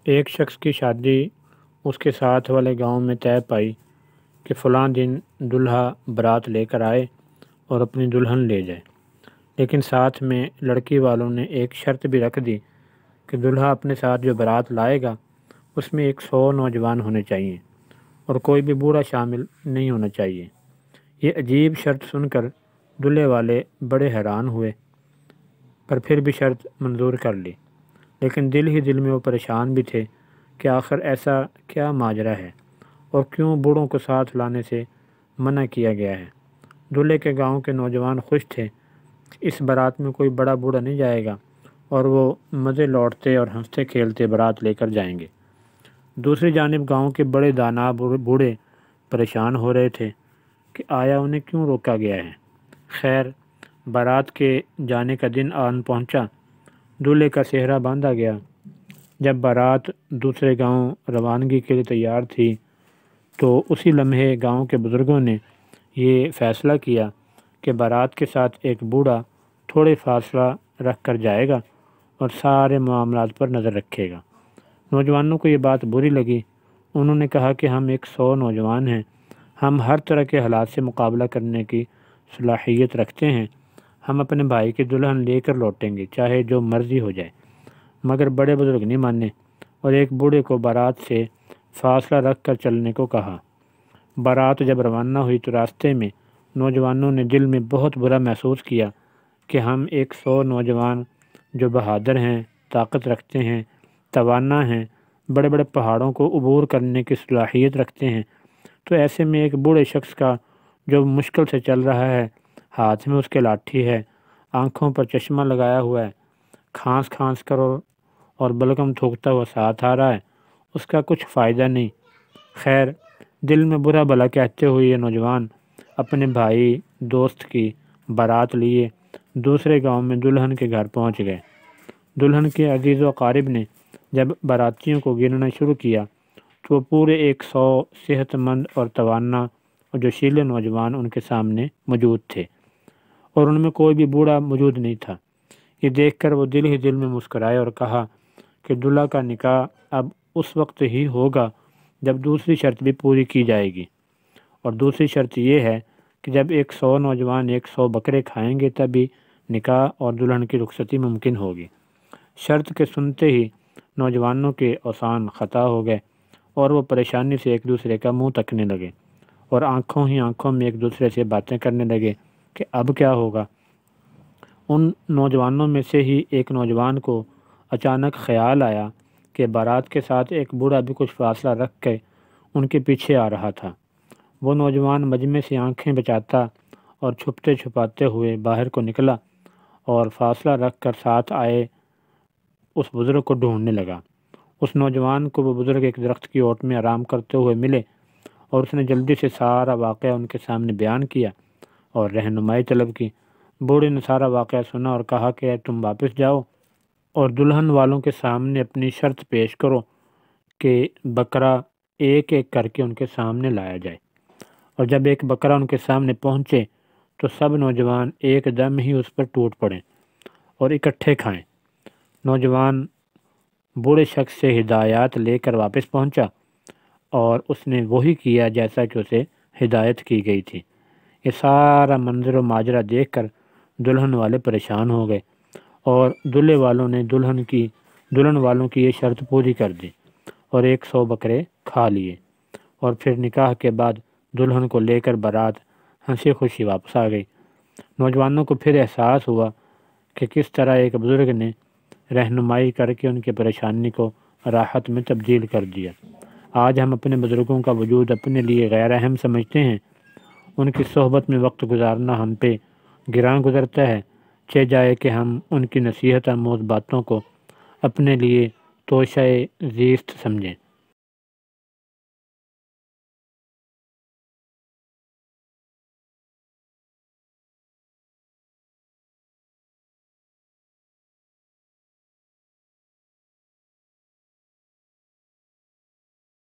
ایک شخص کی شادی اس کے ساتھ والے گاؤں میں طے پائی کہ فلاں دن دلہا برات لے کر آئے اور اپنی دلہن لے جائے، لیکن ساتھ میں لڑکی والوں نے ایک شرط بھی رکھ دی کہ دلہا اپنے ساتھ جو برات لائے گا اس میں 100 نوجوان ہونے چاہیے اور کوئی بھی بوڑھا شامل نہیں ہونا چاہیے۔ یہ عجیب شرط سن کر دلہے والے بڑے حیران ہوئے، پر پھر بھی شرط منظور کر لی، لیکن دل ہی دل میں وہ پریشان بھی تھے کہ آخر ایسا کیا ماجرا ہے اور کیوں بوڑھوں کو ساتھ لانے سے منع کیا گیا ہے۔ دلہے کے گاؤں کے نوجوان خوش تھے کہ اس برات میں کوئی بڑا بوڑھا نہیں جائے گا اور وہ مزے لوٹتے اور ہنستے کھیلتے برات لے کر جائیں گے۔ دوسری جانب گاؤں کے بڑے دانا بوڑھے پریشان ہو رہے تھے کہ آیا انہیں کیوں روکا گیا ہے۔ خیر، بارات کے جانے کا دن آن پہنچا، دولہے کا سہرا باندھا گیا۔ جب بارات دوسرے گاؤں روانگی کے لیے تیار تھی تو اسی لمحے گاؤں کے بزرگوں نے یہ فیصلہ کیا کہ بارات کے ساتھ ایک بوڑھا تھوڑے فاصلہ رکھ کر جائے گا اور سارے معاملات پر نظر رکھے گا۔ نوجوانوں کو یہ بات بری لگی۔ انہوں نے کہا کہ ہم 100 نوجوان ہیں، ہم ہر طرح کے حالات سے مقابلہ کرنے کی صلاحیت رکھتے ہیں، ہم اپنے بھائی کی دلہن لے کر لوٹیں گے چاہے جو مرضی ہو جائے۔ مگر بڑے بزرگ نہیں مانے اور ایک بوڑھے کو بارات سے فاصلہ رکھ کر چلنے کو کہا۔ بارات جب روانہ ہوئی تو راستے میں نوجوانوں نے دل میں بہت برا محسوس کیا کہ ہم 100 نوجوان جو بہادر ہیں، طاقت رکھتے ہیں، توانا ہیں، بڑے بڑے پہاڑوں کو عبور کرنے کی صلاحیت رکھتے ہیں، تو ایسے میں ایک بوڑھے شخص کا جو مشکل سے چل رہا ہے، ہاتھ میں اس کے لاٹھی ہے، آنکھوں پر چشمہ لگایا ہوا ہے، کھانس کھانس کر اور بلغم تھوکتا ہوا ساتھ آ رہا ہے، اس کا کچھ فائدہ نہیں۔ خیر، دل میں برا بھلا کہتے ہوئے یہ نوجوان اپنے بھائی دوست کی بارات لیے دوسرے گاؤں میں دلہن کے گھر پہنچ گئے۔ دلہن کے عزیز و اقارب نے جب باراتیوں کو گننا شروع کیا تو وہ پورے 100 صحت مند اور توانا اور جوشیلے نوجوان ان کے سامنے موجود تھے، اور ان میں کوئی بھی بوڑھا موجود نہیں تھا۔ یہ دیکھ کر وہ دل ہی دل میں مسکرائے اور کہا کہ دلہا کا نکاح اب اس وقت ہی ہوگا جب دوسری شرط بھی پوری کی جائے گی، اور دوسری شرط یہ ہے کہ جب 100 نوجوان 100 بکرے کھائیں گے تبھی نکاح اور دلہن کی رخصتی ممکن ہوگی۔ شرط کے سنتے ہی نوجوانوں کے اوسان خطا ہو گئے اور وہ پریشانی سے ایک دوسرے کا منہ تکنے لگے اور آنکھوں ہی آنکھوں میں ایک دوسرے سے باتیں کرنے لگے کہ اب کیا ہوگا۔ ان نوجوانوں میں سے ہی ایک نوجوان کو اچانک خیال آیا کہ بارات کے ساتھ ایک بوڑھا بھی کچھ فاصلہ رکھ کے ان کے پیچھے آ رہا تھا۔ وہ نوجوان مجمع سے آنکھیں بچاتا اور چھپتے چھپاتے ہوئے باہر کو نکلا اور فاصلہ رکھ کر ساتھ آئے اس بزرگ کو ڈھونڈنے لگا۔ اس نوجوان کو وہ بزرگ ایک درخت کی اوٹ میں آرام کرتے ہوئے ملے اور اس نے جلدی سے سارا واقعہ ان کے سامنے بیان کیا اور رہنمائی طلب کی۔ بوڑھے نے سارا واقعہ سنا اور کہا کہ تم واپس جاؤ اور دلہن والوں کے سامنے اپنی شرط پیش کرو کہ بکرا ایک ایک کر کے ان کے سامنے لایا جائے، اور جب ایک بکرا ان کے سامنے پہنچے تو سب نوجوان ایک دم ہی اس پر ٹوٹ پڑیں اور اکٹھے کھائیں۔ نوجوان بوڑھے شخص سے ہدایات لے کر واپس پہنچا اور اس نے وہی کیا جیسا کہ اسے ہدایت کی گئی تھی۔ یہ سارا منظر و ماجرا دیکھ کر دلہن والے پریشان ہو گئے اور دلہے والوں نے دلہن والوں کی یہ شرط پوری کر دی اور 100 بکرے کھا لیے، اور پھر نکاح کے بعد دلہن کو لے کر بارات ہنسی خوشی واپس آ گئی۔ نوجوانوں کو پھر احساس ہوا کہ کس طرح ایک بزرگ نے رہنمائی کر کے ان کی پریشانی کو راحت میں تبدیل کر دیا۔ آج ہم اپنے بزرگوں کا وجود اپنے لیے غیر اہم سمجھتے ہیں، ان کی صحبت میں وقت گزارنا ہم پہ گراں گزرتا ہے، چہ جائے کہ ہم ان کی نصیحت آموز باتوں کو اپنے لیے توشہ زیست سمجھیں۔